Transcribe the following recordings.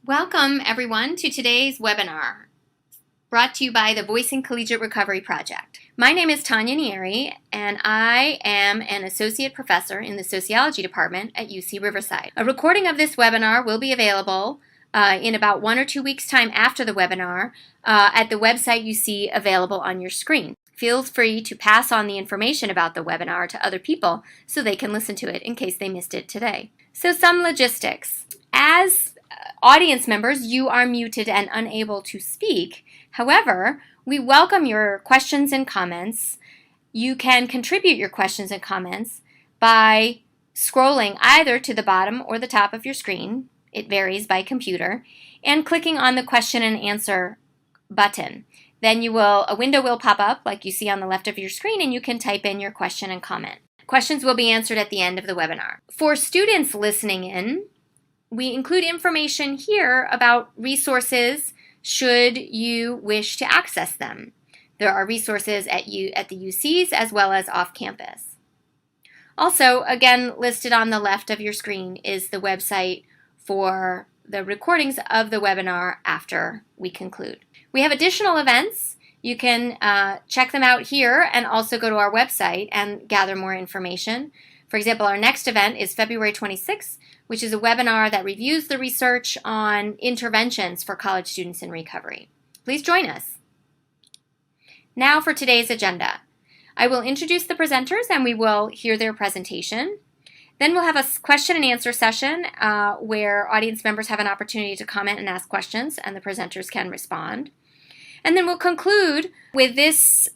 Welcome, everyone, to today's webinar, brought to you by the Voicing Collegiate Recovery Project. My name is Tanya Nieri, and I am an associate professor in the sociology department at UC Riverside. A recording of this webinar will be available in about 1 or 2 weeks' time after the webinar at the website you see available on your screen. Feel free to pass on the information about the webinar to other people so they can listen to it in case they missed it today. So some logistics. As audience members, you are muted and unable to speak. However, we welcome your questions and comments. You can contribute your questions and comments by scrolling either to the bottom or the top of your screen. It varies by computer, and clicking on the question and answer button. Then a window will pop up like you see on the left of your screen, and you can type in your question and comment. Questions will be answered at the end of the webinar. For students listening in, we include information here about resources should you wish to access them. There are resources at the UCs as well as off campus. Also, again, listed on the left of your screen is the website for the recordings of the webinar after we conclude. We have additional events. You can check them out here and also go to our website and gather more information. For example, our next event is February 26th, which is a webinar that reviews the research on interventions for college students in recovery. Please join us. Now for today's agenda. I will introduce the presenters and we will hear their presentation. Then we'll have a question and answer session where audience members have an opportunity to comment and ask questions, and the presenters can respond. And then we'll conclude with this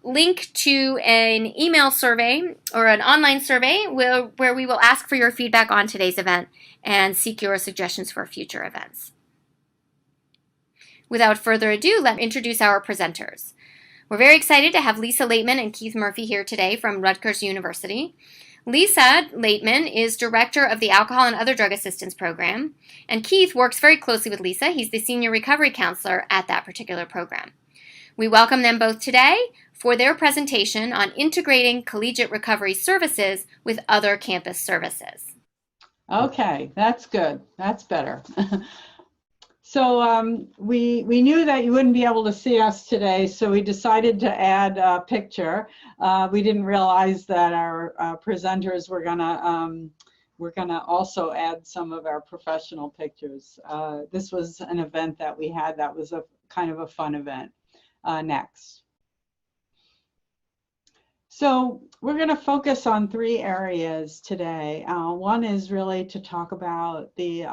link to an email survey or an online survey where we will ask for your feedback on today's event and seek your suggestions for future events. Without further ado, let me introduce our presenters. We're very excited to have Lisa Laitman and Keith Murphy here today from Rutgers University. Lisa Laitman is director of the Alcohol and Other Drug Assistance Program, and Keith works very closely with Lisa. He's the senior recovery counselor at that particular program. We welcome them both today for their presentation on integrating collegiate recovery services with other campus services. Okay, that's good. That's better. So we knew that you wouldn't be able to see us today, so we decided to add a picture. We didn't realize that our presenters were gonna also add some of our professional pictures. This was an event that we had that was a kind of a fun event. Next. So we're going to focus on 3 areas today. One is really to talk about the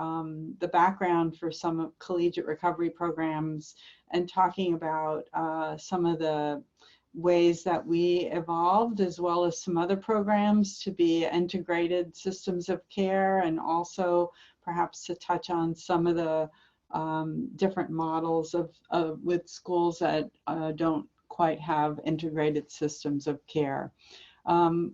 background for some collegiate recovery programs and talking about some of the ways that we evolved, as well as some other programs to be integrated systems of care, and also perhaps to touch on some of the different models with schools that don't quite have integrated systems of care.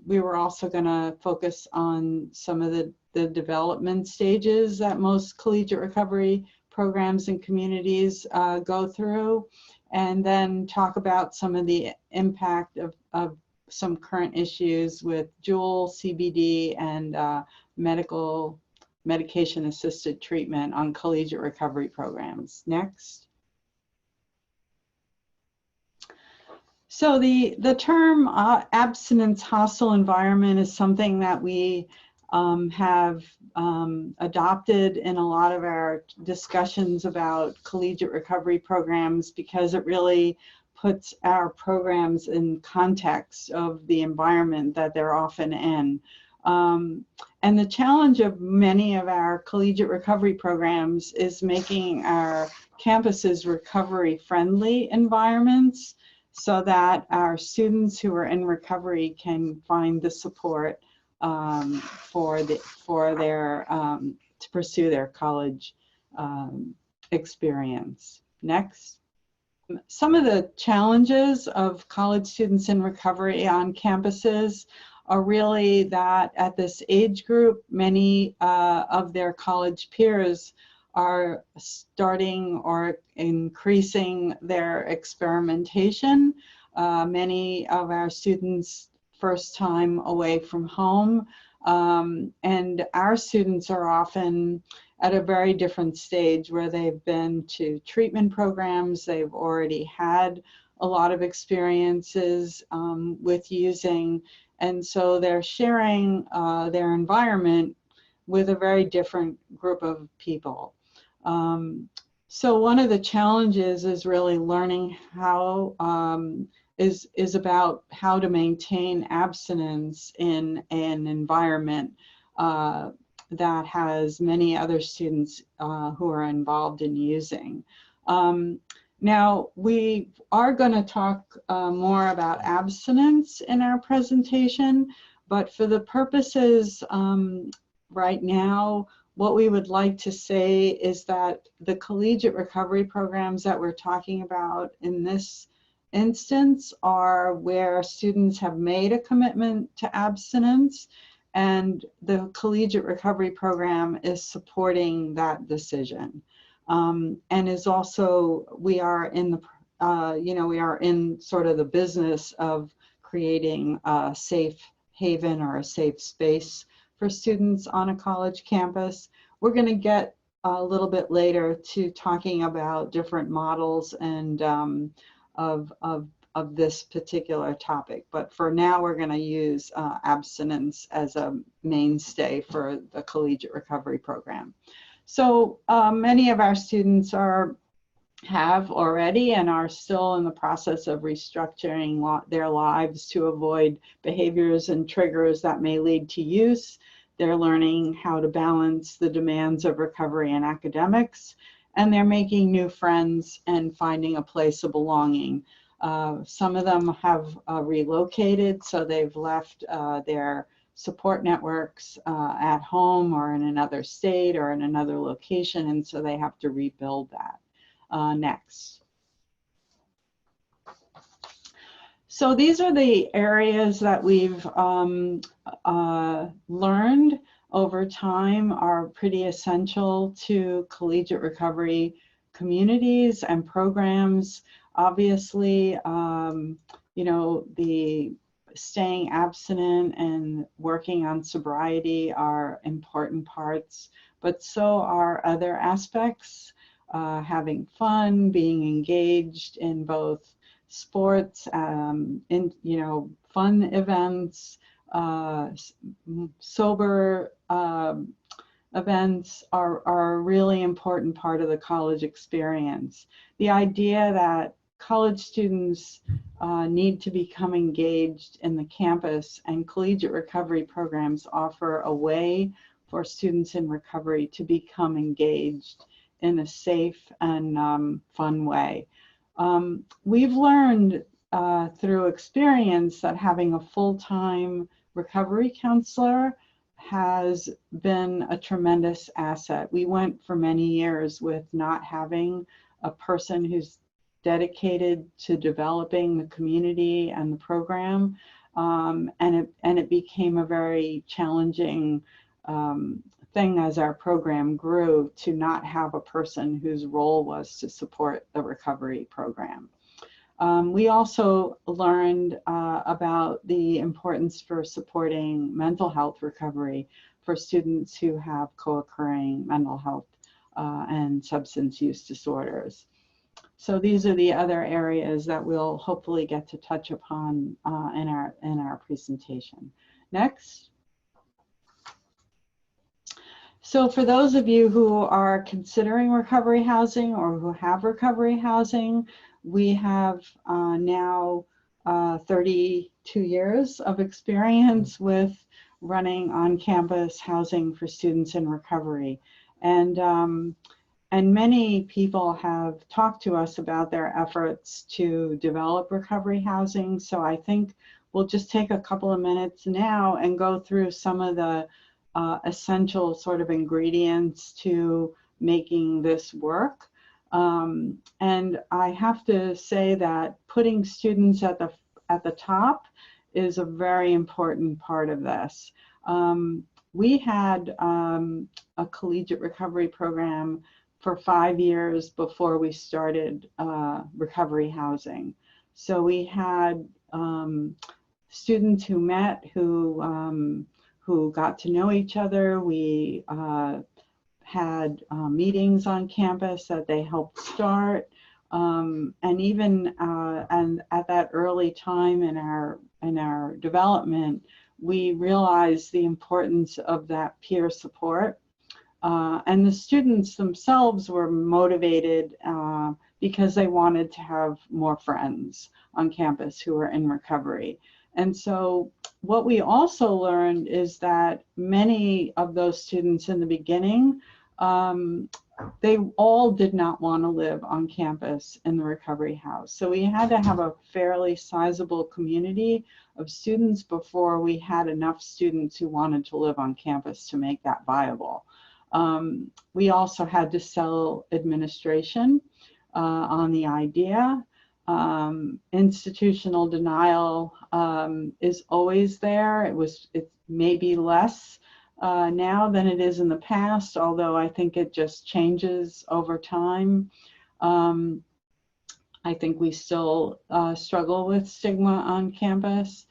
We were also going to focus on some of the development stages that most collegiate recovery programs and communities go through, and then talk about some of the impact of some current issues with dual CBD and medication-assisted treatment on collegiate recovery programs. Next. So the term abstinence hostile environment is something that we have adopted in a lot of our discussions about collegiate recovery programs, because it really puts our programs in context of the environment that they're often in. And the challenge of many of our collegiate recovery programs is making our campuses recovery-friendly environments, so that our students who are in recovery can find the support to pursue their college experience. Next. Some of the challenges of college students in recovery on campuses are really that at this age group, many of their college peers are starting or increasing their experimentation. Many of our students first time away from home And our students are often at a very different stage where they've been to treatment programs, they've already had a lot of experiences with using, and so they're sharing their environment with a very different group of people. So one of the challenges is really learning how is about how to maintain abstinence in an environment that has many other students who are involved in using. Now, we are going to talk more about abstinence in our presentation, but for the purposes right now, what we would like to say is that the collegiate recovery programs that we're talking about in this instance are where students have made a commitment to abstinence, and the collegiate recovery program is supporting that decision. And is also, we are in the, we are in sort of the business of creating a safe haven or a safe space for students on a college campus. We're going to get a little bit later to talking about different models and of this particular topic. But for now, we're going to use abstinence as a mainstay for the collegiate recovery program. So many of our students have already and are still in the process of restructuring their lives to avoid behaviors and triggers that may lead to use. They're learning how to balance the demands of recovery and academics, and they're making new friends and finding a place of belonging. Some of them have relocated, so they've left their support networks at home or in another state or in another location, and so they have to rebuild that. Next. So these are the areas that we've learned over time are pretty essential to collegiate recovery communities and programs. Obviously, the staying abstinent and working on sobriety are important parts, but so are other aspects. Having fun, being engaged in both sports, fun events, sober events are a really important part of the college experience. The idea that college students need to become engaged in the campus, and collegiate recovery programs offer a way for students in recovery to become engaged in a safe and fun way. We've learned through experience that having a full-time recovery counselor has been a tremendous asset. We went for many years with not having a person who's dedicated to developing the community and the program, and it became a very challenging thing as our program grew to not have a person whose role was to support the recovery program. We also learned about the importance for supporting mental health recovery for students who have co-occurring mental health and substance use disorders. So these are the other areas that we'll hopefully get to touch upon in our presentation. Next. So for those of you who are considering recovery housing or who have recovery housing, we have now 32 years of experience with running on-campus housing for students in recovery. And many people have talked to us about their efforts to develop recovery housing. So I think we'll just take a couple of minutes now and go through some of the essential sort of ingredients to making this work. And I have to say that putting students at the top is a very important part of this. We had a collegiate recovery program for 5 years before we started recovery housing. So we had students who met who who got to know each other. We had meetings on campus that they helped start. And even and at that early time in our development, we realized the importance of that peer support. And the students themselves were motivated because they wanted to have more friends on campus who were in recovery. And so what we also learned is that many of those students in the beginning, they all did not want to live on campus in the recovery house. So we had to have a fairly sizable community of students before we had enough students who wanted to live on campus to make that viable. We also had to sell administration on the idea. Institutional denial is always there. It may be less now than it is in the past, although I think it just changes over time. I think we still struggle with stigma on campus.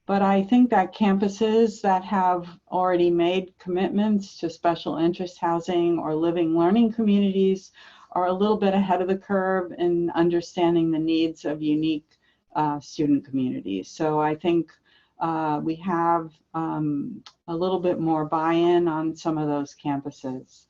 But I think that campuses that have already made commitments to special interest housing or living learning communities are a little bit ahead of the curve in understanding the needs of unique student communities. So I think we have a little bit more buy-in on some of those campuses.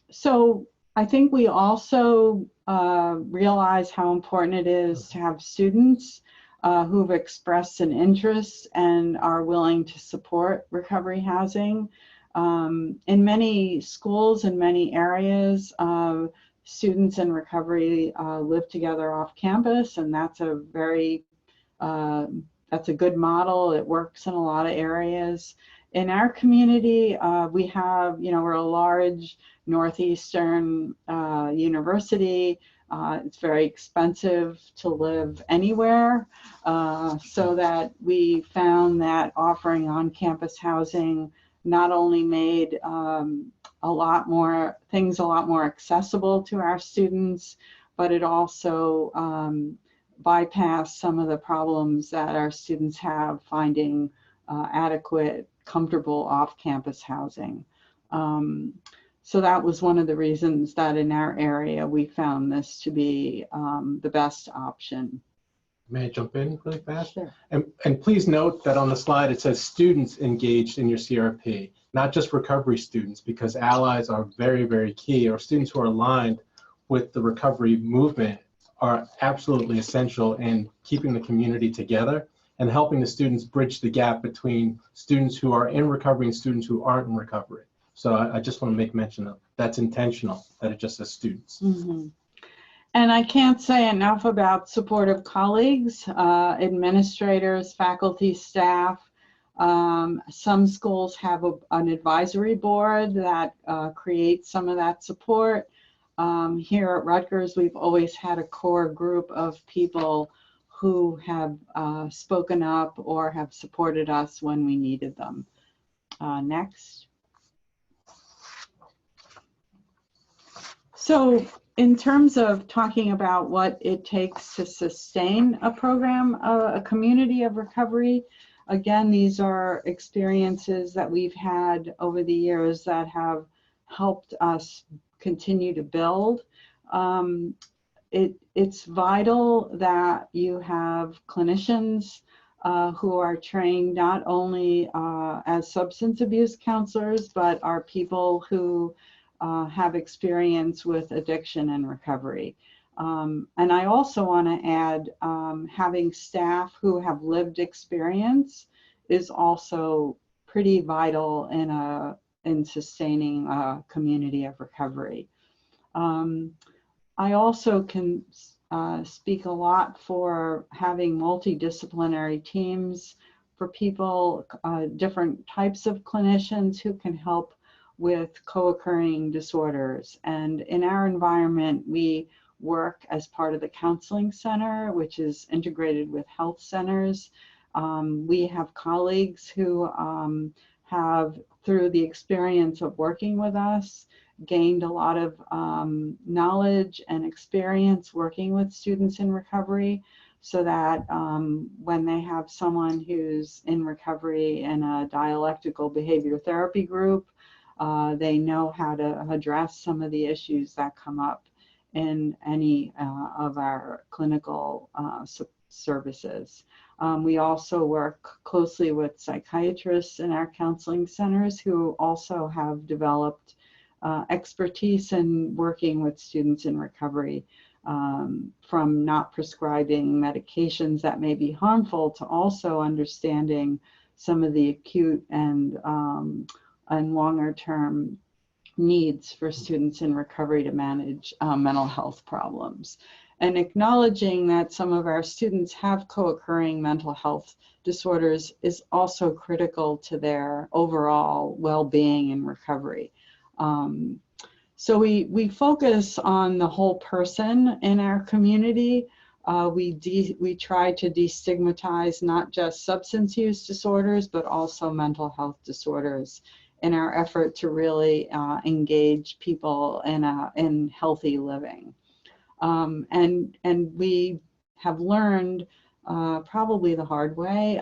So I think we also realize how important it is to have students who've expressed an interest and are willing to support recovery housing. In many schools in many areas, students in recovery live together off campus, and that's a good model. It works in a lot of areas. In our community, we have, we're a large Northeastern university. It's very expensive to live anywhere, so that we found that offering on-campus housing not only made a lot more accessible to our students, but it also bypassed some of the problems that our students have finding adequate, comfortable off-campus housing. So that was one of the reasons that in our area we found this to be the best option. May I jump in really fast? Sure. And please note that on the slide it says students engaged in your CRP, not just recovery students, because allies are very, very key, or students who are aligned with the recovery movement are absolutely essential in keeping the community together and helping the students bridge the gap between students who are in recovery and students who aren't in recovery. So I just want to make mention of that's intentional, that it just says students. Mm-hmm. And I can't say enough about supportive colleagues, administrators, faculty, staff. Some schools have an advisory board that creates some of that support. Here at Rutgers, we've always had a core group of people who have spoken up or have supported us when we needed them. Next. So in terms of talking about what it takes to sustain a program, a community of recovery, again, these are experiences that we've had over the years that have helped us continue to build. It's vital that you have clinicians who are trained not only as substance abuse counselors, but are people who have experience with addiction and recovery. And I also want to add, having staff who have lived experience is also pretty vital in sustaining a community of recovery. I also can speak a lot for having multidisciplinary teams for people, different types of clinicians who can help with co-occurring disorders. And in our environment, we work as part of the counseling center, which is integrated with health centers. We have colleagues who have, through the experience of working with us, gained a lot of knowledge and experience working with students in recovery. so that when they have someone who's in recovery in a dialectical behavior therapy group, they know how to address some of the issues that come up in any of our clinical services. We also work closely with psychiatrists in our counseling centers who also have developed expertise in working with students in recovery, from not prescribing medications that may be harmful to also understanding some of the acute and longer term needs for students in recovery to manage mental health problems. And acknowledging that some of our students have co-occurring mental health disorders is also critical to their overall well-being and recovery. So we focus on the whole person in our community. We try to destigmatize not just substance use disorders, but also mental health disorders in our effort to really engage people in healthy living. And we have learned, probably the hard way,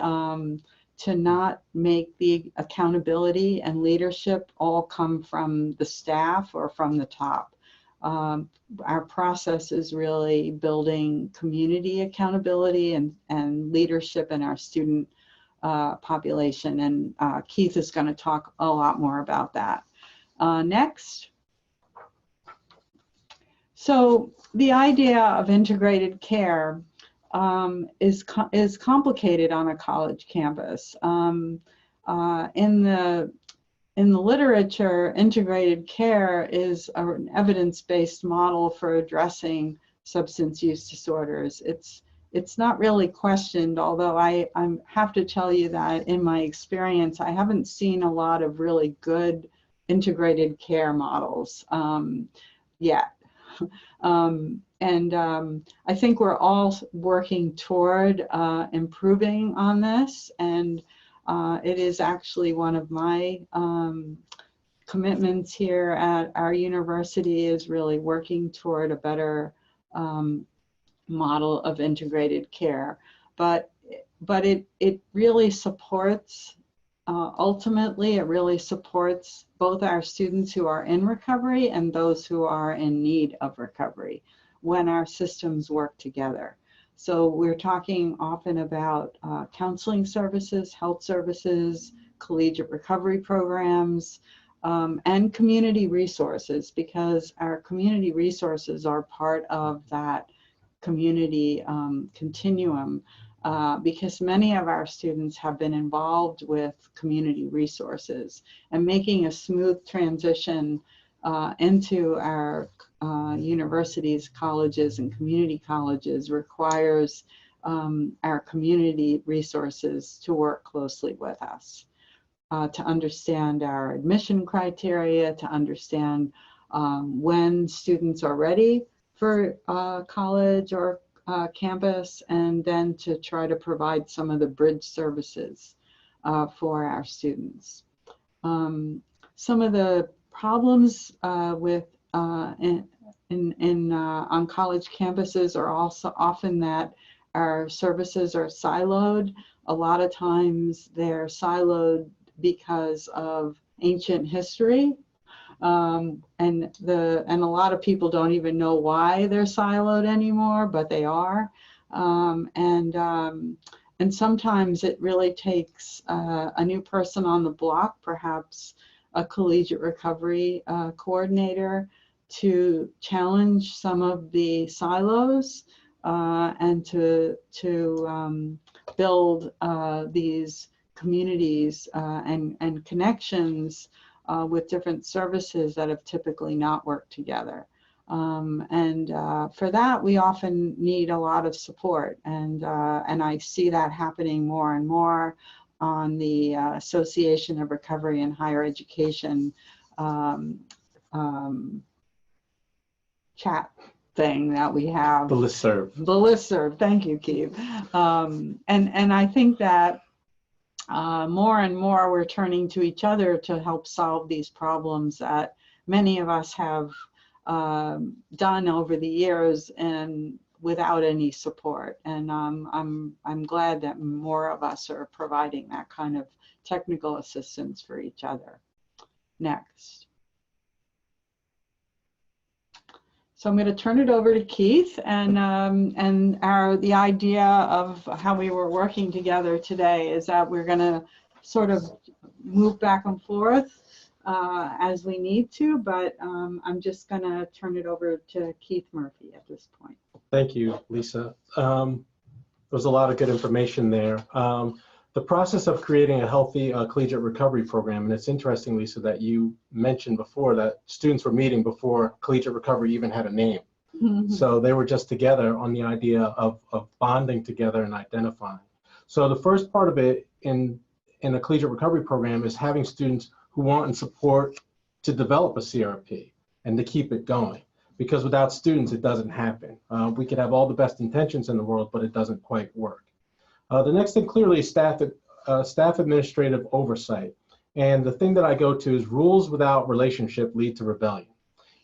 to not make the accountability and leadership all come from the staff or from the top. Our process is really building community accountability and leadership in our student population, and Keith is going to talk a lot more about that. Next. So the idea of integrated care is complicated on a college campus. In the literature, integrated care is an evidence-based model for addressing substance use disorders. It's not really questioned, although I have to tell you that in my experience, I haven't seen a lot of really good integrated care models yet. I think we're all working toward improving on this, and it is actually one of my commitments here at our university, is really working toward a better model of integrated care. But it really supports, ultimately, it really supports both our students who are in recovery and those who are in need of recovery when our systems work together. So we're talking often about counseling services, health services, collegiate recovery programs, and community resources, because our community resources are part of that community continuum. Because many of our students have been involved with community resources, and making a smooth transition into our universities, colleges, and community colleges requires our community resources to work closely with us, to understand our admission criteria, to understand when students are ready for college or campus, and then to try to provide some of the bridge services for our students. Some of the problems with on college campuses are also often that our services are siloed. A lot of times they're siloed because of ancient history. And a lot of people don't even know why they're siloed anymore, but they are. And sometimes it really takes a new person on the block, perhaps a collegiate recovery coordinator, to challenge some of the silos and to build these communities and connections with different services that have typically not worked together. For that, we often need a lot of support, and I see that happening more and more on the Association of Recovery in Higher Education chat thing that we have. The listserv. The listserv, thank you, Keith. And I think that more and more we're turning to each other to help solve these problems that many of us have done over the years, and without any support. And I'm glad that more of us are providing that kind of technical assistance for each other. Next. So I'm going to turn it over to Keith, and the idea of how we were working together today is that we're going to sort of move back and forth as we need to, but I'm just going to turn it over to Keith Murphy at this point. Thank you, Lisa. There's a lot of good information there. The process of creating a healthy collegiate recovery program, and it's interesting, Lisa, that you mentioned before that students were meeting before collegiate recovery even had a name. Mm-hmm. So they were just together on the idea of bonding together and identifying. So the first part of it in a collegiate recovery program is having students who want and support to develop a CRP and to keep it going. Because without students, it doesn't happen. We could have all the best intentions in the world, but it doesn't quite work. The next thing clearly is staff administrative oversight. And the thing that I go to is rules without relationship lead to rebellion.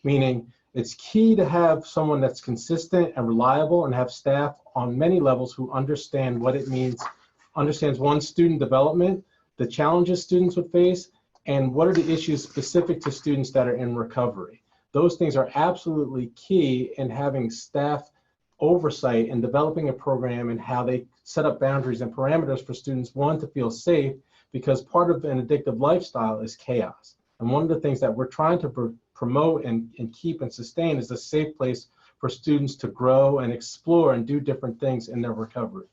Meaning it's key to have someone that's consistent and reliable and have staff on many levels who understand what it means, understands one, student development, the challenges students would face, and what are the issues specific to students that are in recovery. Those things are absolutely key in having staff oversight and developing a program and how they set up boundaries and parameters for students, one, to feel safe, because part of an addictive lifestyle is chaos. And one of the things that we're trying to promote and keep and sustain is a safe place for students to grow and explore and do different things in their recovery.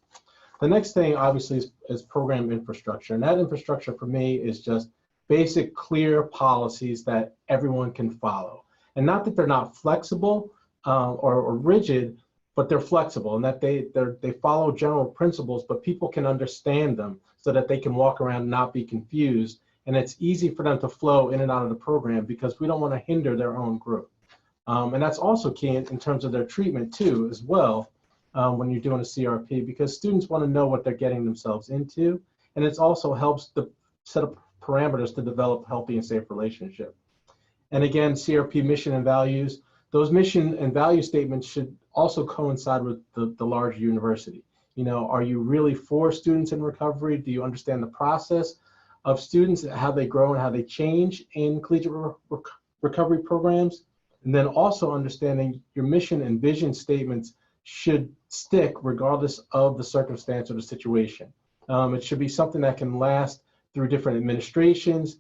The next thing, obviously, is program infrastructure. And that infrastructure for me is just basic, clear policies that everyone can follow. And not that they're not flexible or rigid, but they're flexible and that they follow general principles, but people can understand them so that they can walk around and not be confused. And it's easy for them to flow in and out of the program because we don't want to hinder their own growth. And that's also key in terms of their treatment too, as well, when you're doing a CRP, because students want to know what they're getting themselves into. And it also helps to set up parameters to develop healthy and safe relationships. And again, CRP mission and values, those mission and value statements should also coincide with the large university. You know, are you really for students in recovery? Do you understand the process of students, how they grow and how they change in collegiate recovery programs? And then also understanding your mission and vision statements should stick regardless of the circumstance or the situation. It should be something that can last through different administrations,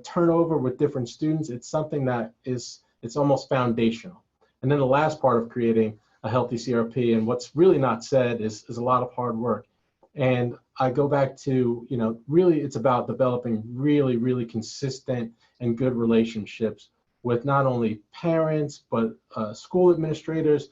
turnover with different students. It's something that it's almost foundational. And then the last part of creating a healthy CRP, and what's really not said is a lot of hard work. And I go back to, you know, really it's about developing really, really consistent and good relationships with not only parents, but school administrators,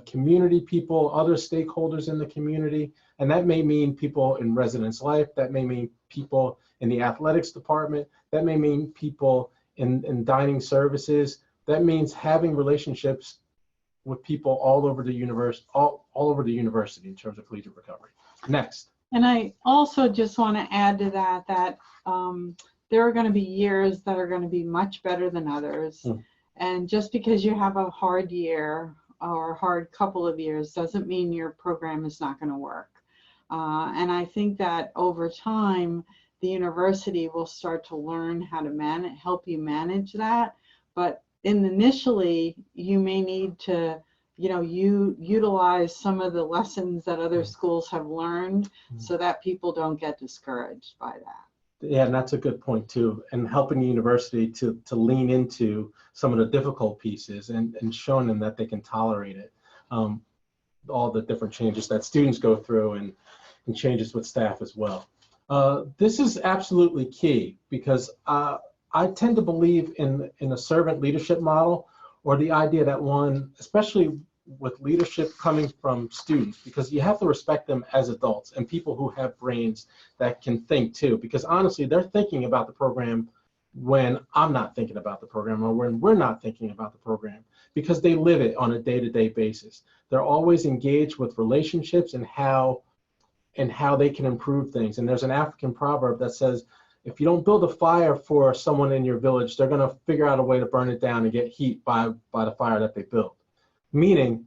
community people, other stakeholders in the community. And that may mean people in residence life, that may mean people in the athletics department, that may mean people in dining services. That means having relationships with people all over the universe, all over the university in terms of collegiate recovery. Next. And I also just want to add to that there are going to be years that are going to be much better than others. And just because you have a hard year or a hard couple of years doesn't mean your program is not going to work. And I think that over time, the university will start to learn how to help you manage that. But initially, you may need to, utilize some of the lessons that other schools have learned so that people don't get discouraged by that. Yeah, and that's a good point too. And helping the university to lean into some of the difficult pieces and showing them that they can tolerate it. All the different changes that students go through and changes with staff as well. This is absolutely key because I tend to believe in a servant leadership model, or the idea that one, especially with leadership coming from students, because you have to respect them as adults and people who have brains that can think too, because honestly, they're thinking about the program when I'm not thinking about the program or when we're not thinking about the program, because they live it on a day-to-day basis. They're always engaged with relationships and how they can improve things. And there's an African proverb that says, if you don't build a fire for someone in your village, they're going to figure out a way to burn it down and get heat by the fire that they build. Meaning,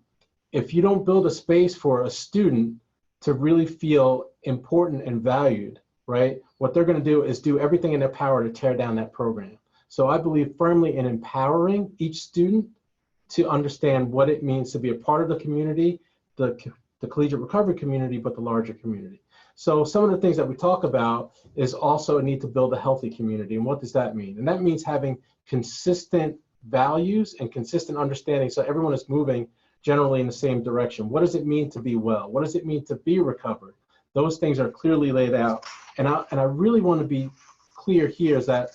if you don't build a space for a student to really feel important and valued, right, what they're going to do is do everything in their power to tear down that program. So I believe firmly in empowering each student to understand what it means to be a part of the community, the collegiate recovery community, but the larger community. So some of the things that we talk about is also a need to build a healthy community. And what does that mean? And that means having consistent values and consistent understanding so everyone is moving generally in the same direction. What does it mean to be well? What does it mean to be recovered? Those things are clearly laid out. And I really want to be clear here is that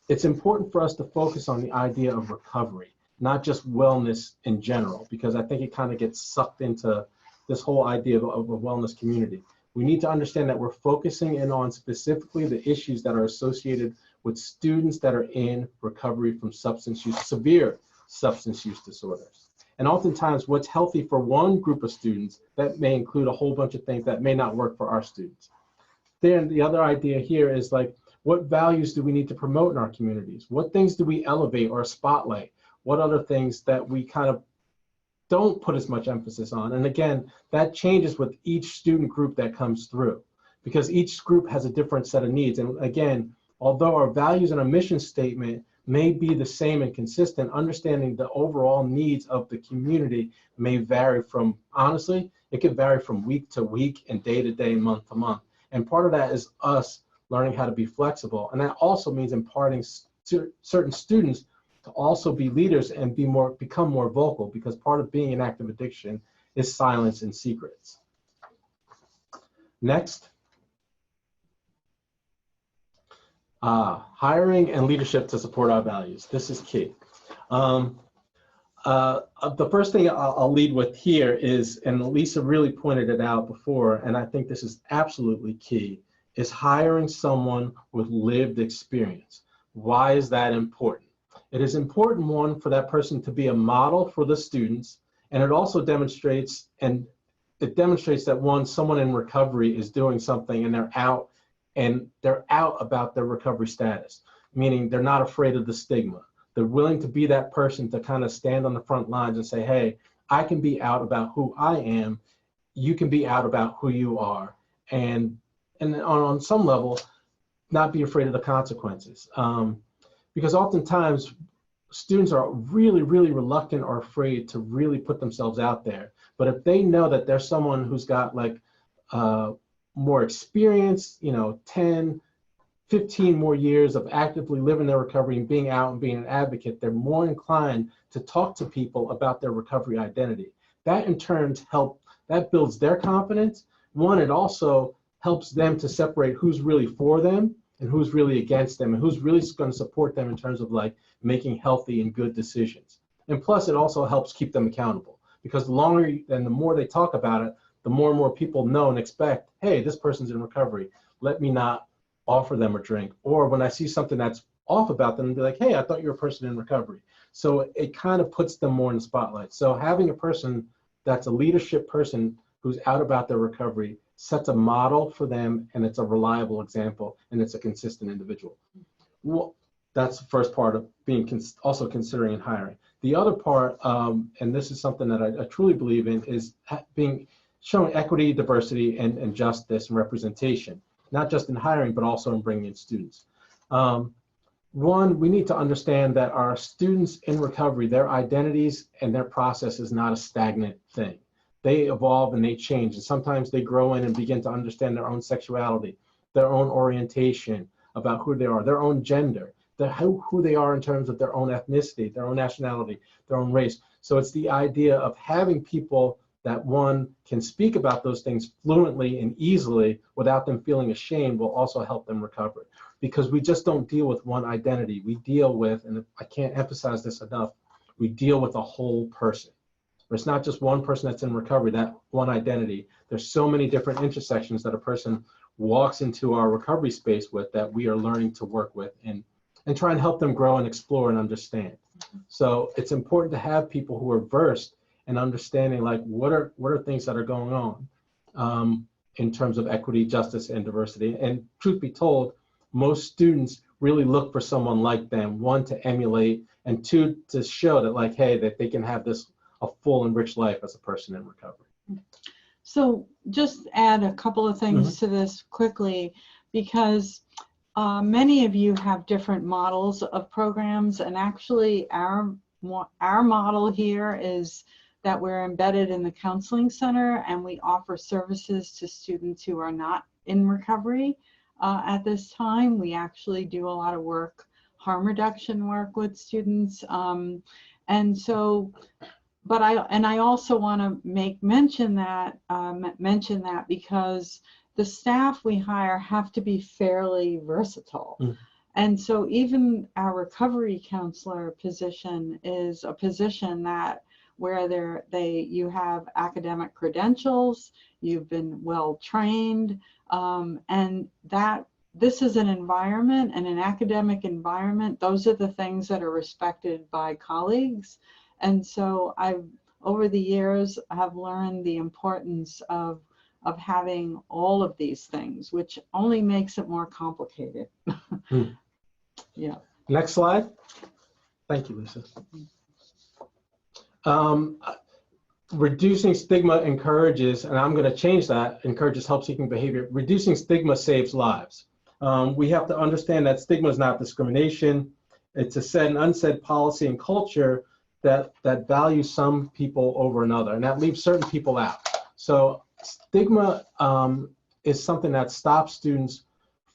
it's important for us to focus on the idea of recovery, not just wellness in general, because I think it kind of gets sucked into this whole idea of a wellness community. We need to understand that we're focusing in on specifically the issues that are associated with students that are in recovery from substance use, severe substance use disorders. And oftentimes what's healthy for one group of students, that may include a whole bunch of things that may not work for our students. Then the other idea here is like, what values do we need to promote in our communities? What things do we elevate or spotlight? What other things that we kind of don't put as much emphasis on? And again, that changes with each student group that comes through, because each group has a different set of needs. And again, although our values and our mission statement may be the same and consistent, understanding the overall needs of the community may vary from, honestly, it could vary from week to week and day to day, month to month. And part of that is us learning how to be flexible. And that also means imparting certain students to also be leaders and become more vocal, because part of being in active addiction is silence and secrets. Next. Hiring and leadership to support our values. This is key. The first thing I'll lead with here is, and Lisa really pointed it out before, and I think this is absolutely key, is hiring someone with lived experience. Why is that important? It is important, one, for that person to be a model for the students, and it also demonstrates, that one, someone in recovery is doing something and they're out about their recovery status, meaning they're not afraid of the stigma. They're willing to be that person to kind of stand on the front lines and say, hey, I can be out about who I am, you can be out about who you are, and on some level, not be afraid of the consequences. Because oftentimes, students are really, really reluctant or afraid to really put themselves out there. But if they know that there's someone who's got like more experience, 10, 15 more years of actively living their recovery and being out and being an advocate, they're more inclined to talk to people about their recovery identity. That in turn that builds their confidence. One, it also helps them to separate who's really for them and who's really against them and who's really going to support them in terms of like making healthy and good decisions. And plus, it also helps keep them accountable, because the longer and the more they talk about it, the more and more people know and expect, hey, this person's in recovery, let me not offer them a drink. Or when I see something that's off about them, be like, hey, I thought you were a person in recovery. So it kind of puts them more in the spotlight. So having a person that's a leadership person who's out about their recovery sets a model for them, and it's a reliable example, and it's a consistent individual. Well, that's the first part of being also considering and hiring. The other part, and this is something that I truly believe in, is showing equity, diversity, and justice and representation, not just in hiring, but also in bringing in students. One, we need to understand that our students in recovery, their identities and their process is not a stagnant thing. They evolve and they change, and sometimes they grow in and begin to understand their own sexuality, their own orientation about who they are, their own gender, who they are in terms of their own ethnicity, their own nationality, their own race. So it's the idea of having people that one can speak about those things fluently and easily without them feeling ashamed will also help them recover. Because we just don't deal with one identity. We deal with, and I can't emphasize this enough, we deal with a whole person. It's not just one person that's in recovery, that one identity. There's so many different intersections that a person walks into our recovery space with that we are learning to work with and try and help them grow and explore and understand. So it's important to have people who are versed and understanding like what are things that are going on in terms of equity, justice, and diversity. And truth be told, most students really look for someone like them, one, to emulate, and two, to show that like, hey, that they can have this a full and rich life as a person in recovery. So just add a couple of things to this quickly, because many of you have different models of programs, and actually our model here is that we're embedded in the counseling center, and we offer services to students who are not in recovery at this time. We actually do a lot of work, harm reduction work with students, and so. But I also want to mention that because the staff we hire have to be fairly versatile. And so even our recovery counselor position is a position that where you have academic credentials, you've been well trained, and that this is an environment, and an academic environment, those are the things that are respected by colleagues. And so over the years, have learned the importance of having all of these things, which only makes it more complicated. Yeah. Next slide. Thank you, Lisa. Reducing stigma encourages, and I'm going to change that, encourages help-seeking behavior. Reducing stigma saves lives. We have to understand that stigma is not discrimination. It's a said and unsaid policy and culture that values some people over another, and that leaves certain people out. So stigma is something that stops students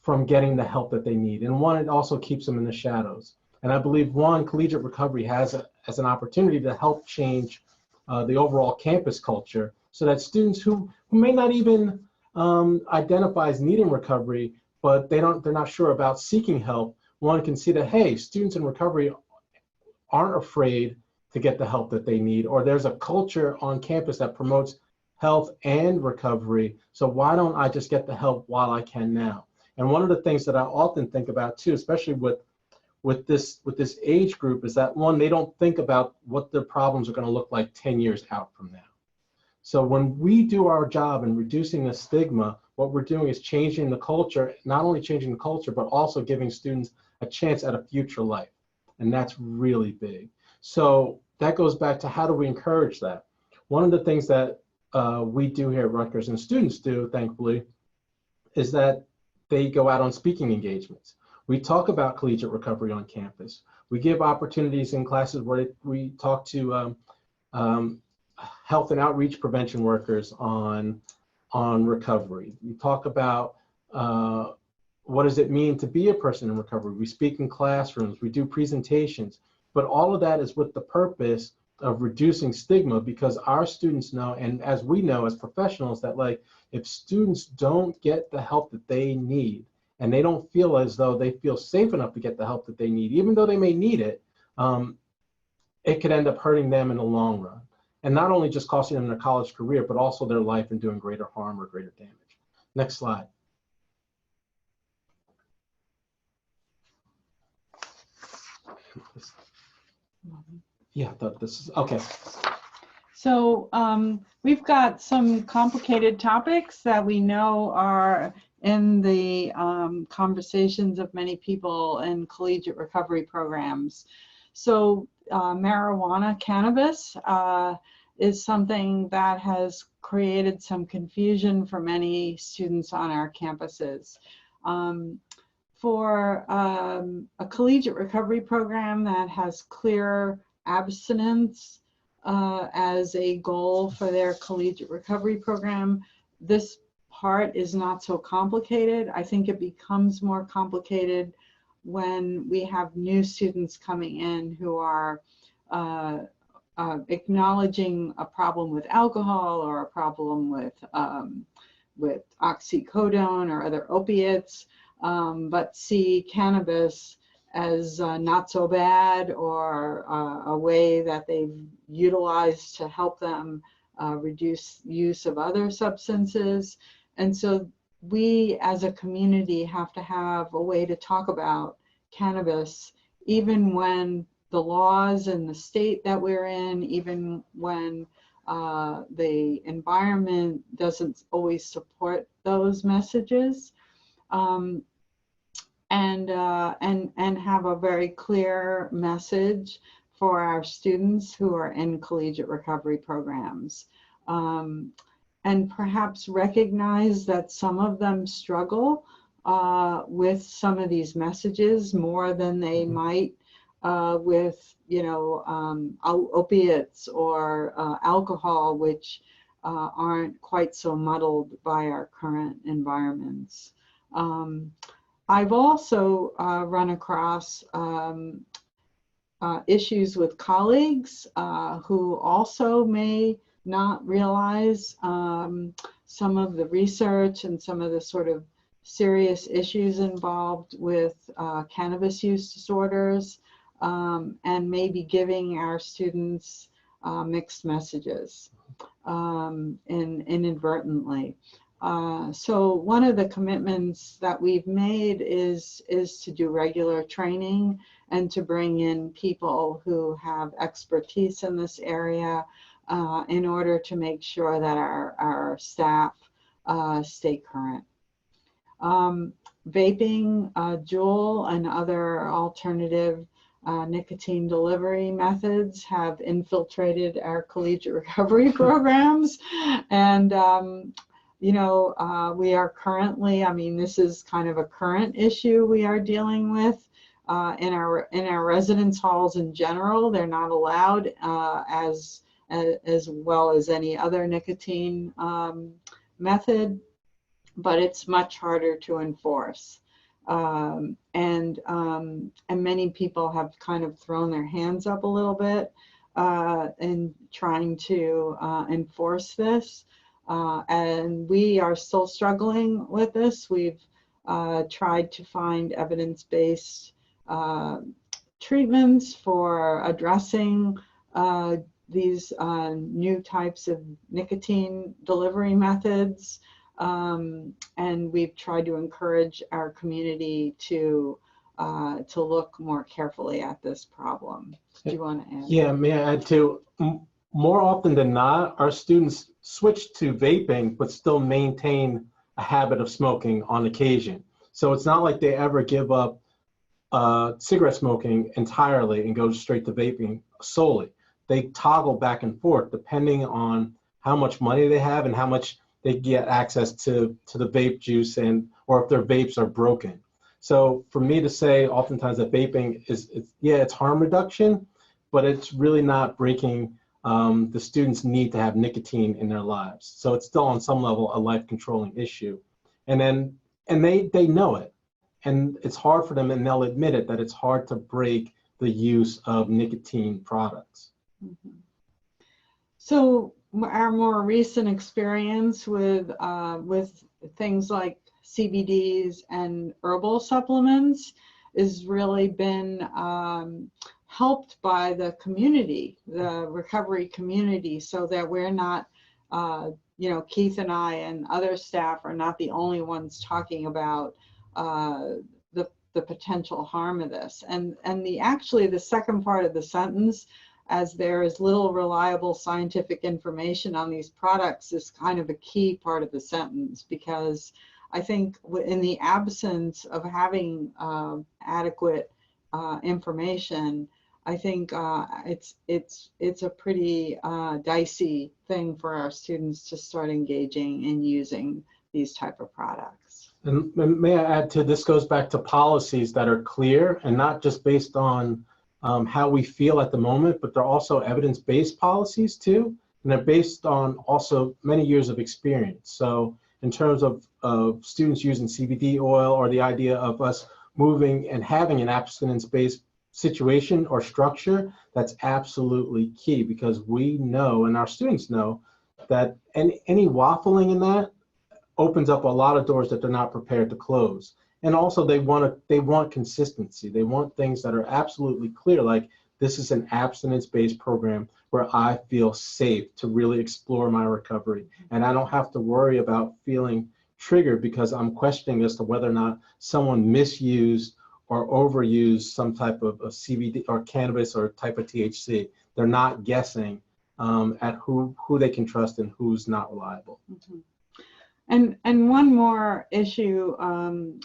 from getting the help that they need. And one, it also keeps them in the shadows. And I believe collegiate recovery has as an opportunity to help change the overall campus culture, so that students who may not even identify as needing recovery, but they're not sure about seeking help, one can see that, hey, students in recovery aren't afraid to get the help that they need, or there's a culture on campus that promotes health and recovery, so why don't I just get the help while I can now? And one of the things that I often think about too, especially with this age group, is that one, they don't think about what their problems are going to look like 10 years out from now. So when we do our job in reducing the stigma, what we're doing is changing the culture, not only changing the culture, but also giving students a chance at a future life. And that's really big. So that goes back to, how do we encourage that? One of the things that we do here at Rutgers, and students do, thankfully, is that they go out on speaking engagements. We talk about collegiate recovery on campus. We give opportunities in classes where we talk to health and outreach prevention workers on recovery. We talk about what does it mean to be a person in recovery. We speak in classrooms, we do presentations, but all of that is with the purpose of reducing stigma, because our students know, and as we know as professionals, that like, if students don't get the help that they need, and they don't feel as though they feel safe enough to get the help that they need, even though they may need it, it could end up hurting them in the long run. And not only just costing them their college career, but also their life and doing greater harm or greater damage. Next slide. Yeah, I thought this is, okay. So we've got some complicated topics that we know are in the conversations of many people in collegiate recovery programs. So marijuana, cannabis, is something that has created some confusion for many students on our campuses. For a collegiate recovery program that has clear abstinence as a goal for their collegiate recovery program, this part is not so complicated. I think it becomes more complicated when we have new students coming in who are acknowledging a problem with alcohol or a problem with oxycodone or other opiates, but see cannabis as not so bad, or a way that they've utilized to help them reduce use of other substances. And so we as a community have to have a way to talk about cannabis, even when the laws in the state that we're in, even when the environment doesn't always support those messages. And have a very clear message for our students who are in collegiate recovery programs. And perhaps recognize that some of them struggle with some of these messages more than they might with, opiates or alcohol, which aren't quite so muddled by our current environments. I've also run across issues with colleagues who also may not realize some of the research and some of the sort of serious issues involved with cannabis use disorders, and maybe giving our students mixed messages inadvertently. So one of the commitments that we've made is to do regular training and to bring in people who have expertise in this area in order to make sure that our staff stay current. Vaping, Juul, and other alternative nicotine delivery methods have infiltrated our collegiate recovery programs. And, we are currently, this is kind of a current issue we are dealing with in our residence halls in general. They're not allowed as well as any other nicotine method, but it's much harder to enforce. And many people have kind of thrown their hands up a little bit in trying to enforce this. And we are still struggling with this. We've tried to find evidence-based treatments for addressing these new types of nicotine delivery methods. And we've tried to encourage our community to look more carefully at this problem. Do you want to add? Yeah, may I add to, more often than not, our students switch to vaping, but still maintain a habit of smoking on occasion. So it's not like they ever give up cigarette smoking entirely and go straight to vaping solely. They toggle back and forth depending on how much money they have and how much they get access to the vape juice, or if their vapes are broken. So for me to say oftentimes that vaping it's harm reduction, but it's really not breaking the students' need to have nicotine in their lives. So it's still on some level a life controlling issue. And they know it. And it's hard for them, and they'll admit it, that it's hard to break the use of nicotine products. Mm-hmm. So our more recent experience with things like CBDs and herbal supplements has really been helped by the community, the recovery community, so that we're not, Keith and I and other staff are not the only ones talking about the potential harm of this. And actually the second part of the sentence, as there is little reliable scientific information on these products, is kind of a key part of the sentence, because I think in the absence of having adequate information, I think it's a pretty dicey thing for our students to start engaging in using these type of products. And may I add to this, goes back to policies that are clear and not just based on how we feel at the moment, but they're also evidence-based policies too, and they're based on also many years of experience. So in terms of students using CBD oil, or the idea of us moving and having an abstinence-based situation or structure, that's absolutely key, because we know, and our students know, that any waffling in that opens up a lot of doors that they're not prepared to close. And also they want consistency. They want things that are absolutely clear, like this is an abstinence-based program where I feel safe to really explore my recovery. And I don't have to worry about feeling triggered because I'm questioning as to whether or not someone misused or overused some type of CBD or cannabis or type of THC. They're not guessing at who they can trust and who's not reliable. Mm-hmm. And one more issue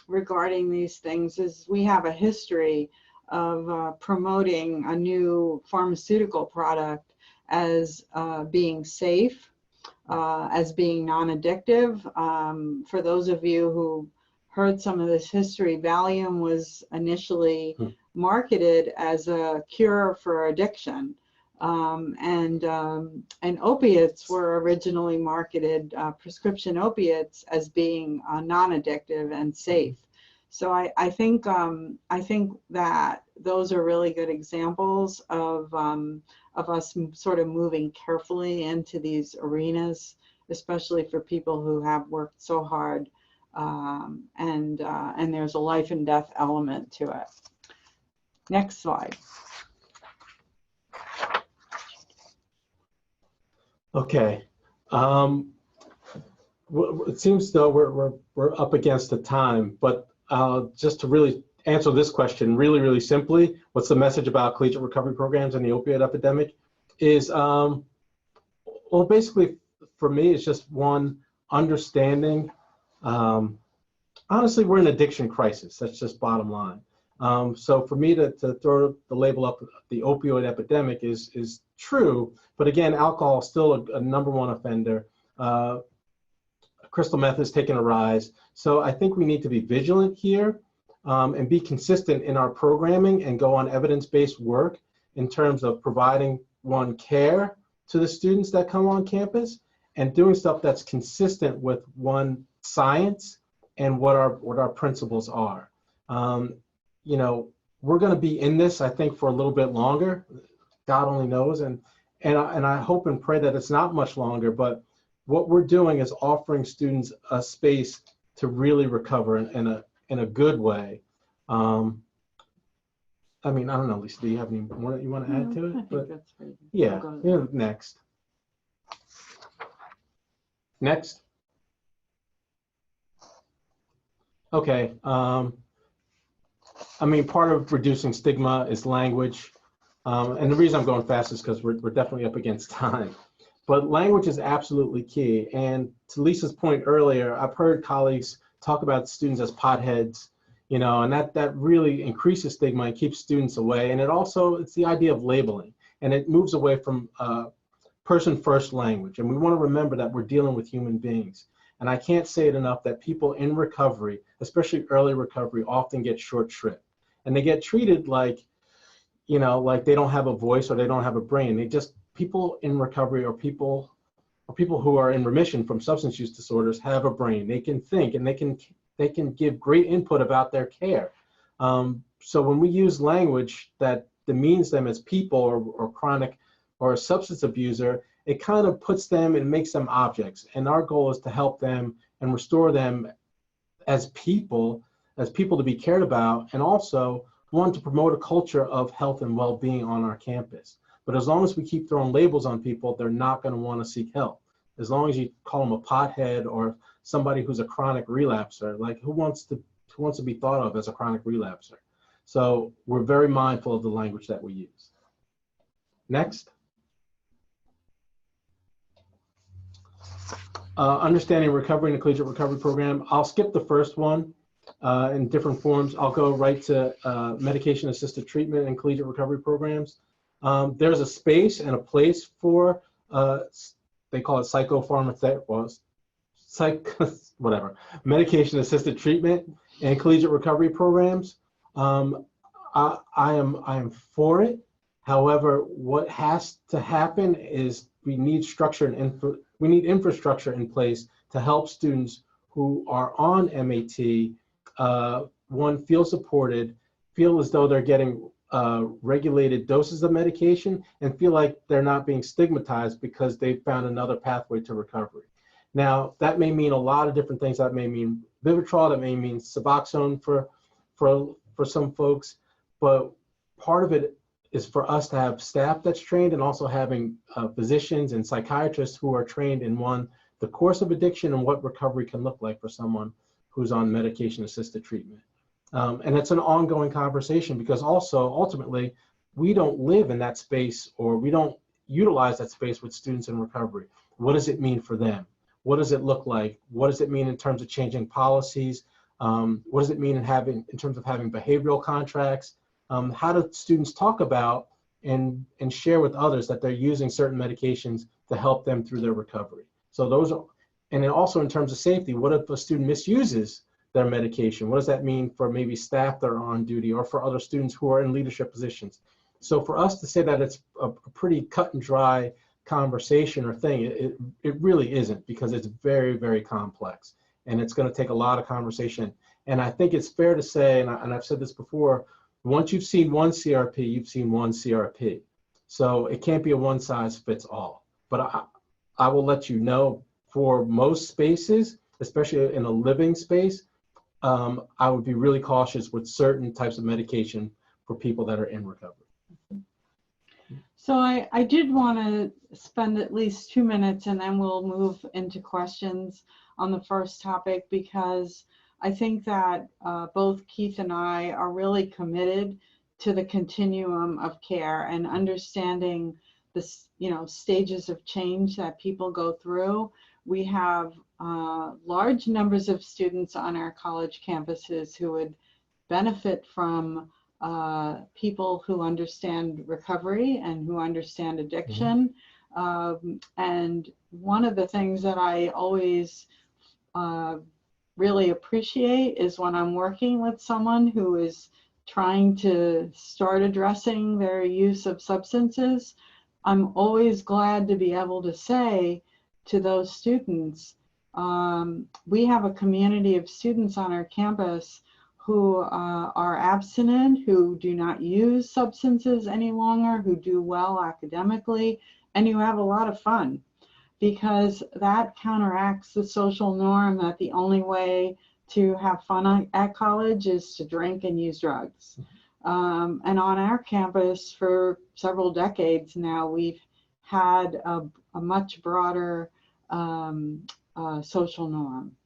regarding these things is we have a history promoting a new pharmaceutical product as being safe, as being non-addictive. For those of you who heard some of this history, Valium was initially marketed as a cure for addiction. And opiates were originally marketed, prescription opiates, as being non-addictive and safe. So I think that those are really good examples of us sort of moving carefully into these arenas, especially for people who have worked so hard, and there's a life and death element to it. Next slide. Okay. It seems though we're up against the time, but just to really answer this question really simply, what's the message about collegiate recovery programs and the opioid epidemic is, well, basically for me, it's just one, understanding. Honestly, we're in an addiction crisis. That's just bottom line. So for me to throw the label up, the opioid epidemic is true, but again, alcohol is still a #1 offender. Crystal meth is taking a rise. So I think we need to be vigilant here and be consistent in our programming and go on evidence-based work in terms of providing care to the students that come on campus and doing stuff that's consistent with science and what our principles are. You know, we're going to be in this, I think, for a little bit longer. God only knows, and I hope and pray that it's not much longer. But what we're doing is offering students a space to really recover in a good way. I mean, I don't know, Lisa, do you have any more that you want to add to it? I think that's pretty good. Yeah, next. Next. Okay. I mean, part of reducing stigma is language. And the reason I'm going fast is because we're definitely up against time. But language is absolutely key. And to Lisa's point earlier, I've heard colleagues talk about students as potheads, you know, and that really increases stigma and keeps students away. And it's the idea of labeling, and it moves away from person-first language. And we want to remember that we're dealing with human beings. And I can't say it enough that people in recovery, especially early recovery, often get short shrift. And they get treated like, you know, like they don't have a voice or they don't have a brain. People in recovery or people who are in remission from substance use disorders have a brain. They can think and they can give great input about their care. So when we use language that demeans them as people or chronic or a substance abuser, it kind of puts them and makes them objects. And our goal is to help them and restore them as people to be cared about, and also one, to promote a culture of health and well-being on our campus. But as long as we keep throwing labels on people, they're not going to want to seek help. As long as you call them a pothead or somebody who's a chronic relapser, like who wants to be thought of as a chronic relapser? So we're very mindful of the language that we use. Next. Understanding recovery in a collegiate recovery program. I'll skip the first one in different forms. I'll go right to medication-assisted treatment in collegiate recovery programs. There's a space and a place for, they call it psychopharmaceutic, medication-assisted treatment in collegiate recovery programs. I am for it. However, what has to happen is we need structure and infrastructure in place to help students who are on MAT, one, feel supported, feel as though they're getting regulated doses of medication, and feel like they're not being stigmatized because they've found another pathway to recovery. Now, that may mean a lot of different things. That may mean Vivitrol, that may mean Suboxone for some folks, but part of it is for us to have staff that's trained, and also having physicians and psychiatrists who are trained in the course of addiction and what recovery can look like for someone who's on medication-assisted treatment. And it's an ongoing conversation, because also ultimately we don't live in that space, or we don't utilize that space with students in recovery. What does it mean for them? What does it look like? What does it mean in terms of changing policies? What does it mean in terms of having behavioral contracts? how do students talk about and share with others that they're using certain medications to help them through their recovery? So those are, and then also in terms of safety, what if a student misuses their medication? What does that mean for maybe staff that are on duty or for other students who are in leadership positions? So for us to say that it's a pretty cut and dry conversation or thing, it really isn't, because it's very, very complex, and it's going to take a lot of conversation. And I think it's fair to say, and I've said this before, once you've seen one CRP, you've seen one CRP. So it can't be a one size fits all. But I will let you know, for most spaces, especially in a living space, I would be really cautious with certain types of medication for people that are in recovery. So I did want to spend at least 2 minutes, and then we'll move into questions on the first topic, because I think that both Keith and I are really committed to the continuum of care and understanding the stages of change that people go through. We have large numbers of students on our college campuses who would benefit from people who understand recovery and who understand addiction. And one of the things that I always really appreciate is when I'm working with someone who is trying to start addressing their use of substances, I'm always glad to be able to say to those students, we have a community of students on our campus who are abstinent, who do not use substances any longer, who do well academically, and who have a lot of fun, because that counteracts the social norm that the only way to have fun at college is to drink and use drugs. And on our campus for several decades now, we've had a much broader social norm.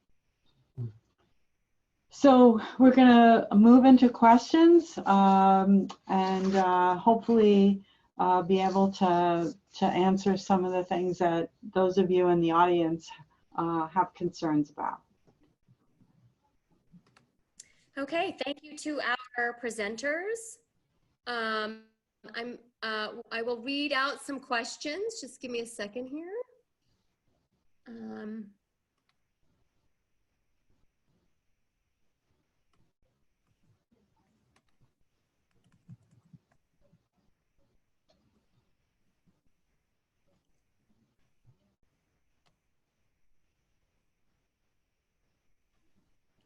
So we're going to move into questions and hopefully be able to answer some of the things that those of you in the audience have concerns about. Okay, thank you to our presenters. I will read out some questions. Just give me a second here.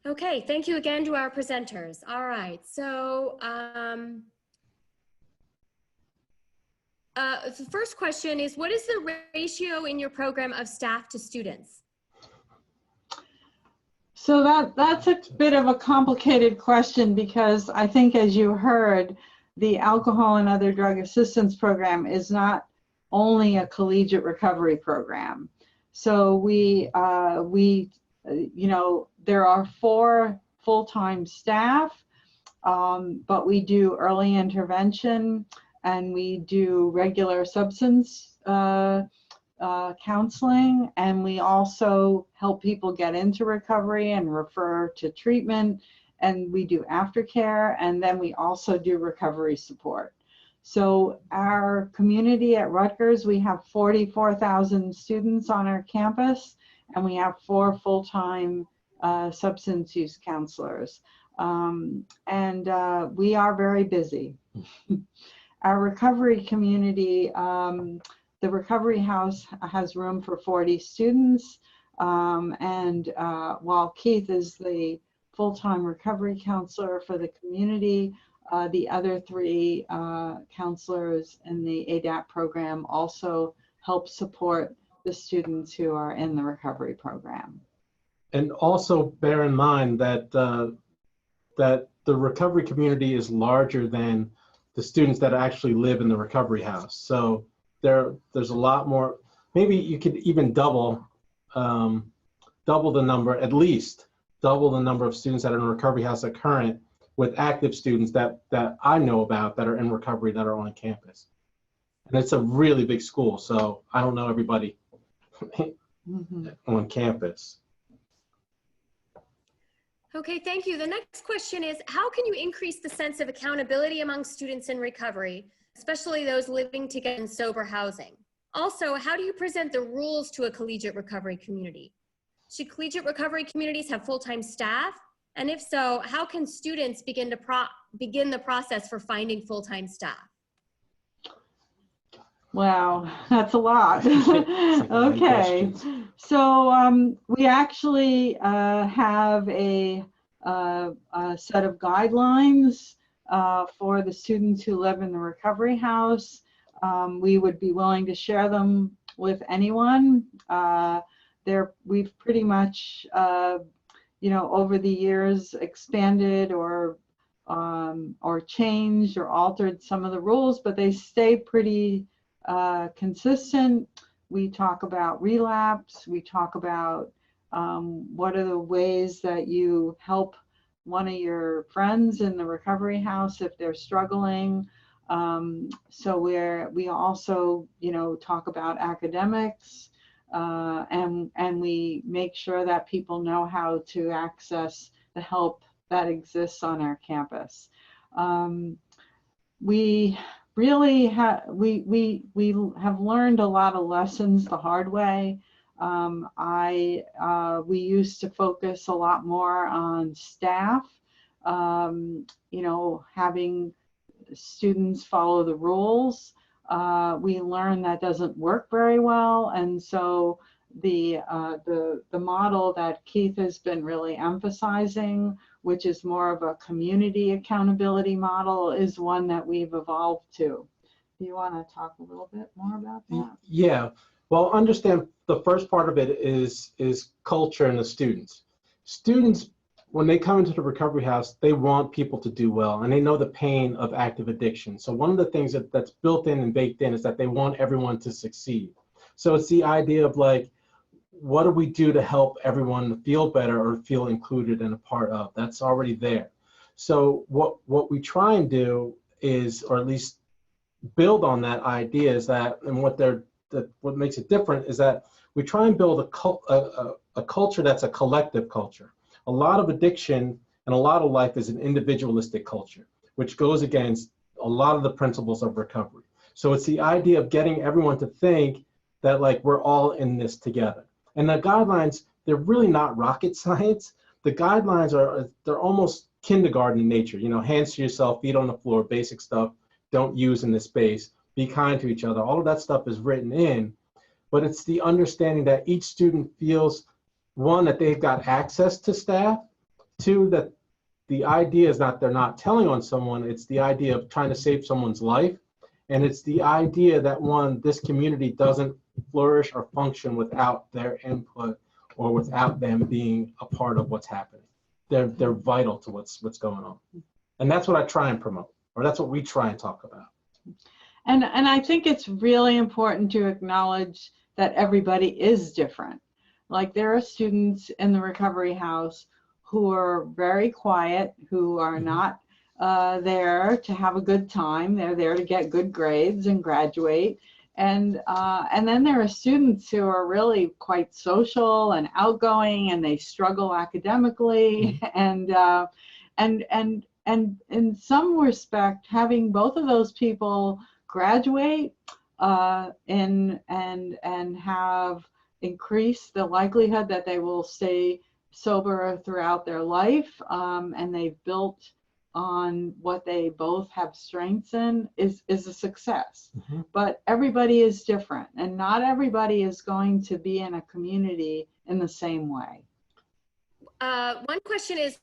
Okay, thank you again to our presenters. All right, so the first question is, what is the ratio in your program of staff to students? So that's a bit of a complicated question, because I think, as you heard, the Alcohol and Other Drug Assistance Program is not only a collegiate recovery program. So there are 4 full-time staff, but we do early intervention and we do regular substance counseling, and we also help people get into recovery and refer to treatment, and we do aftercare, and then we also do recovery support. So our community at Rutgers, we have 44,000 students on our campus, and we have 4 full-time substance use counselors. We are very busy. Our recovery community, the recovery house has room for 40 students. While Keith is the full-time recovery counselor for the community, the other 3 counselors in the ADAP program also help support the students who are in the recovery program. And also bear in mind that that the recovery community is larger than the students that actually live in the recovery house. So there's a lot more. Maybe you could even double the number, at least double the number of students that are in a recovery house at current, with active students that I know about that are in recovery that are on campus. And it's a really big school, so I don't know everybody on campus. Okay, thank you. The next question is, how can you increase the sense of accountability among students in recovery, especially those living together in sober housing? Also, how do you present the rules to a collegiate recovery community? Should collegiate recovery communities have full-time staff? And if so, how can students begin the process for finding full-time staff? Wow, that's a lot. Okay, questions. so we actually have a set of guidelines for the students who live in the recovery house. We would be willing to share them with anyone. We've pretty much, over the years expanded or changed or altered some of the rules, but they stay pretty consistent. We talk about relapse. We talk about what are the ways that you help one of your friends in the recovery house if they're struggling. So we also, talk about academics, and we make sure that people know how to access the help that exists on our campus. We really we have learned a lot of lessons the hard way. We used to focus a lot more on staff, having students follow the rules. We learned that doesn't work very well, and so the model that Keith has been really emphasizing, which is more of a community accountability model, is one that we've evolved to. Do you want to talk a little bit more about that? Yeah, well, understand the first part of it is culture and the students. Students, when they come into the recovery house, they want people to do well, and they know the pain of active addiction. So one of the things that's built in and baked in is that they want everyone to succeed. So it's the idea of like, what do we do to help everyone feel better or feel included and a part of? That's already there. So what we try and do is, or at least build on that idea, is that, and what makes it different is that we try and build a culture that's a collective culture. A lot of addiction and a lot of life is an individualistic culture, which goes against a lot of the principles of recovery. So it's the idea of getting everyone to think that like we're all in this together. And the guidelines, they're really not rocket science. The guidelines they're almost kindergarten in nature. Hands to yourself, feet on the floor, basic stuff. Don't use in this space. Be kind to each other. All of that stuff is written in, but it's the understanding that each student feels, one, that they've got access to staff, two, that the idea is not they're not telling on someone, it's the idea of trying to save someone's life, and it's the idea that, one, this community doesn't flourish or function without their input or without them being a part of what's happening. They're vital to what's going on, and that's what I try and promote, or that's what we try and talk about. And I think it's really important to acknowledge that everybody is different. Like, there are students in the recovery house who are very quiet, who are not there to have a good time. They're there to get good grades and graduate. And then there are students who are really quite social and outgoing, and they struggle academically. And in some respect, having both of those people graduate and have increased the likelihood that they will stay sober throughout their life, and they've built on what they both have strengths in, is a success. Mm-hmm. But everybody is different, and not everybody is going to be in a community in the same way. One question is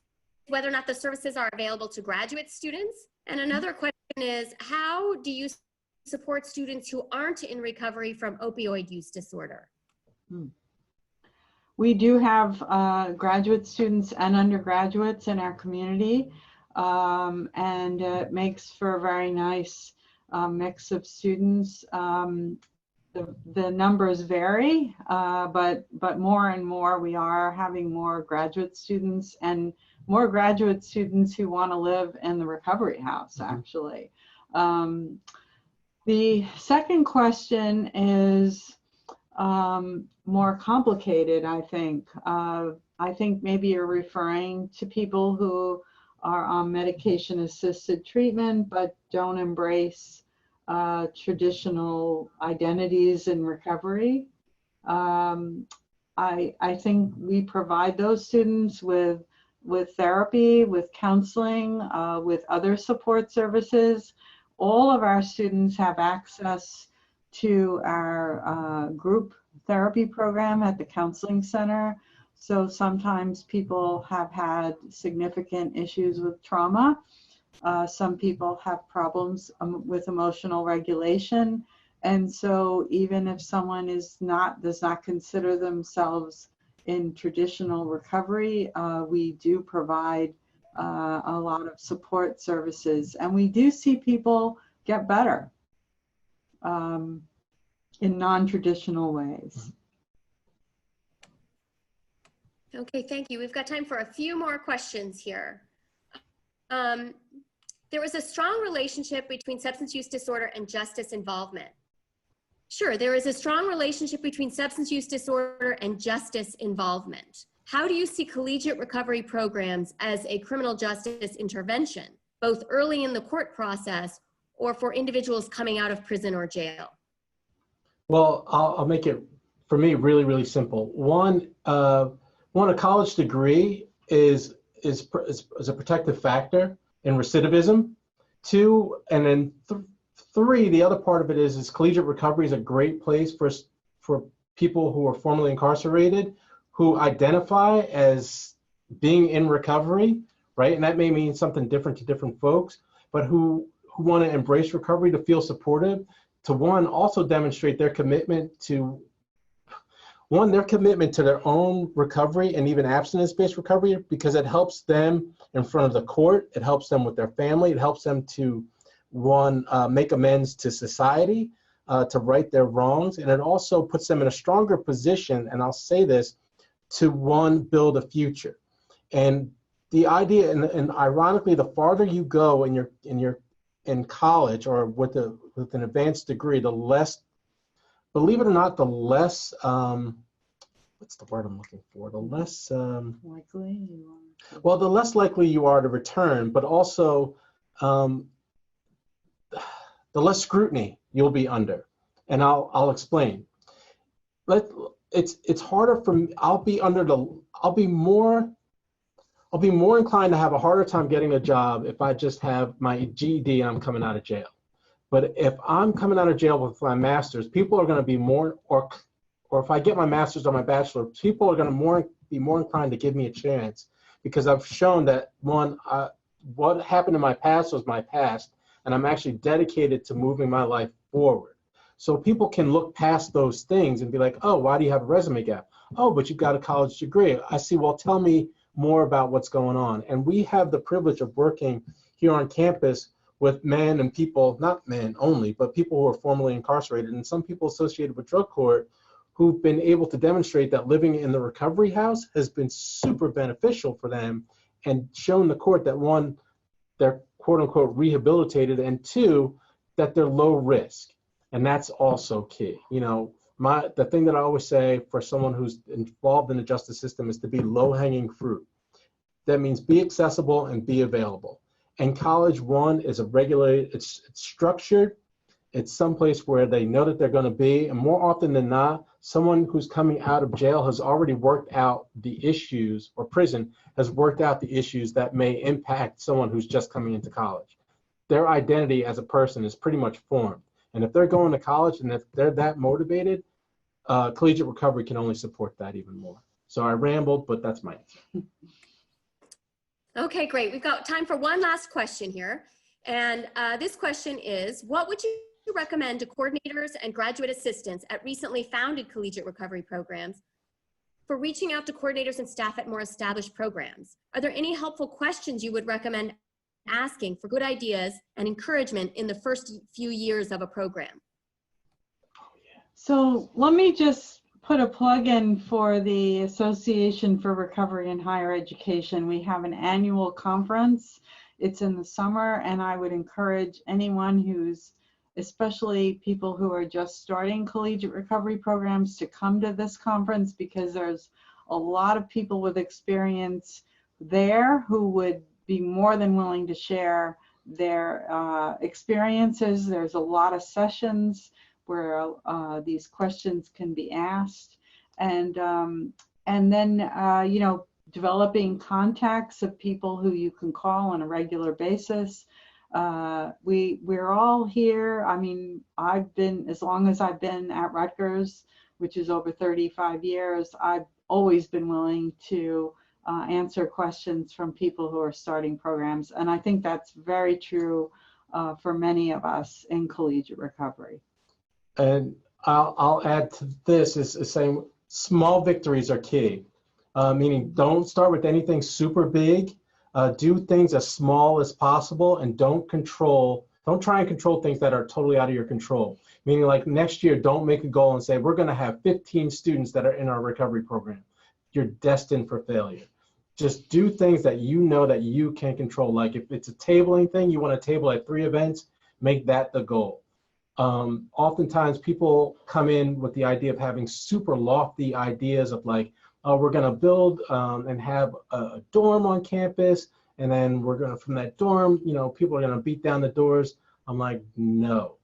whether or not the services are available to graduate students. And another question is, how do you support students who aren't in recovery from opioid use disorder? We do have graduate students and undergraduates in our community, and it makes for a very nice mix of students. The numbers vary, but more and more we are having more graduate students, and more graduate students who want to live in the recovery house, actually. The second question is more complicated, I think. I think maybe you're referring to people who are on medication-assisted treatment but don't embrace traditional identities in recovery. I think we provide those students with therapy, with counseling, with other support services. All of our students have access to our group therapy program at the counseling center. So sometimes people have had significant issues with trauma. Some people have problems with emotional regulation. And so even if someone does not consider themselves in traditional recovery, we do provide a lot of support services. And we do see people get better in non-traditional ways. Okay, thank you. We've got time for a few more questions here. There was a strong relationship between substance use disorder and justice involvement. Sure, there is a strong relationship between substance use disorder and justice involvement. How do you see collegiate recovery programs as a criminal justice intervention, both early in the court process or for individuals coming out of prison or jail? Well, I'll make it, for me, really, really simple. One, a college degree is a protective factor in recidivism. Two, and then three, the other part of it is collegiate recovery is a great place for people who are formerly incarcerated who identify as being in recovery, right? And that may mean something different to different folks, but who want to embrace recovery, to feel supportive, to one, also demonstrate their commitment to their own recovery and even abstinence-based recovery, because it helps them in front of the court, it helps them with their family, it helps them to, one, make amends to society, to right their wrongs, and it also puts them in a stronger position, and I'll say this, to one, build a future. And the idea, and ironically, the farther you go in college or with an advanced degree, the less, believe it or not, the less, what's the word I'm looking for? The less Likely you are. Well, the less likely you are to return, but also the less scrutiny you'll be under. And I'll explain. It's harder for me. I'll be more inclined to have a harder time getting a job if I just have my GED and I'm coming out of jail. But if I'm coming out of jail with my master's, people are going to be more, or if I get my master's or my bachelor, people are going to be more inclined to give me a chance, because I've shown that, one, what happened in my past was my past, and I'm actually dedicated to moving my life forward. So people can look past those things and be like, oh, why do you have a resume gap? Oh, but you've got a college degree. I see, well, tell me more about what's going on. And we have the privilege of working here on campus with men and people, not men only, but people who are formerly incarcerated, and some people associated with drug court who've been able to demonstrate that living in the recovery house has been super beneficial for them, and shown the court that, one, they're quote unquote rehabilitated, and two, that they're low risk. And that's also key. You know, the thing that I always say for someone who's involved in the justice system is to be low-hanging fruit. That means be accessible and be available. And college, one, is a regulated, it's structured, it's someplace where they know that they're going to be, and more often than not, someone who's coming out of jail has already worked out the issues, or prison has worked out the issues that may impact someone who's just coming into college. Their identity as a person is pretty much formed. And if they're going to college and if they're that motivated, collegiate recovery can only support that even more. So I rambled, but that's my answer. Okay, great. We've got time for one last question here. And this question is, what would you recommend to coordinators and graduate assistants at recently founded collegiate recovery programs for reaching out to coordinators and staff at more established programs? Are there any helpful questions you would recommend asking for good ideas and encouragement in the first few years of a program? So let me just put a plug in for the Association for Recovery in Higher Education. We have an annual conference. It's in the summer, and I would encourage anyone who's, especially people who are just starting collegiate recovery programs, to come to this conference, because there's a lot of people with experience there who would be more than willing to share their experiences. There's a lot of sessions where these questions can be asked, and then developing contacts of people who you can call on a regular basis. We're all here. I mean, as long as I've been at Rutgers, which is over 35 years, I've always been willing to answer questions from people who are starting programs. And I think that's very true for many of us in collegiate recovery. And I'll add to this is saying small victories are key. Meaning don't start with anything super big. Do things as small as possible, and don't try and control things that are totally out of your control. Meaning, like, next year, don't make a goal and say, we're going to have 15 students that are in our recovery program. You're destined for failure. Just do things that you know that you can control. Like if it's a tabling thing, you want to table at 3 events, make that the goal. Oftentimes people come in with the idea of having super lofty ideas of like, oh, we're going to build and have a dorm on campus, and then we're going to, from that dorm, people are going to beat down the doors. I'm like, no.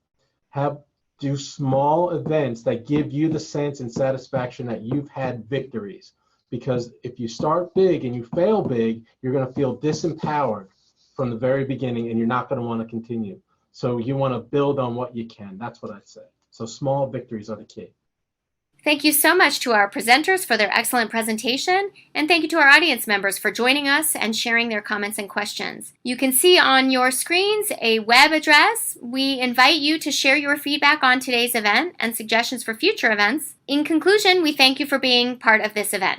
Do small events that give you the sense and satisfaction that you've had victories. Because if you start big and you fail big, you're going to feel disempowered from the very beginning, and you're not going to want to continue. So you want to build on what you can. That's what I'd say. So small victories are the key. Thank you so much to our presenters for their excellent presentation, and thank you to our audience members for joining us and sharing their comments and questions. You can see on your screens a web address. We invite you to share your feedback on today's event and suggestions for future events. In conclusion, we thank you for being part of this event.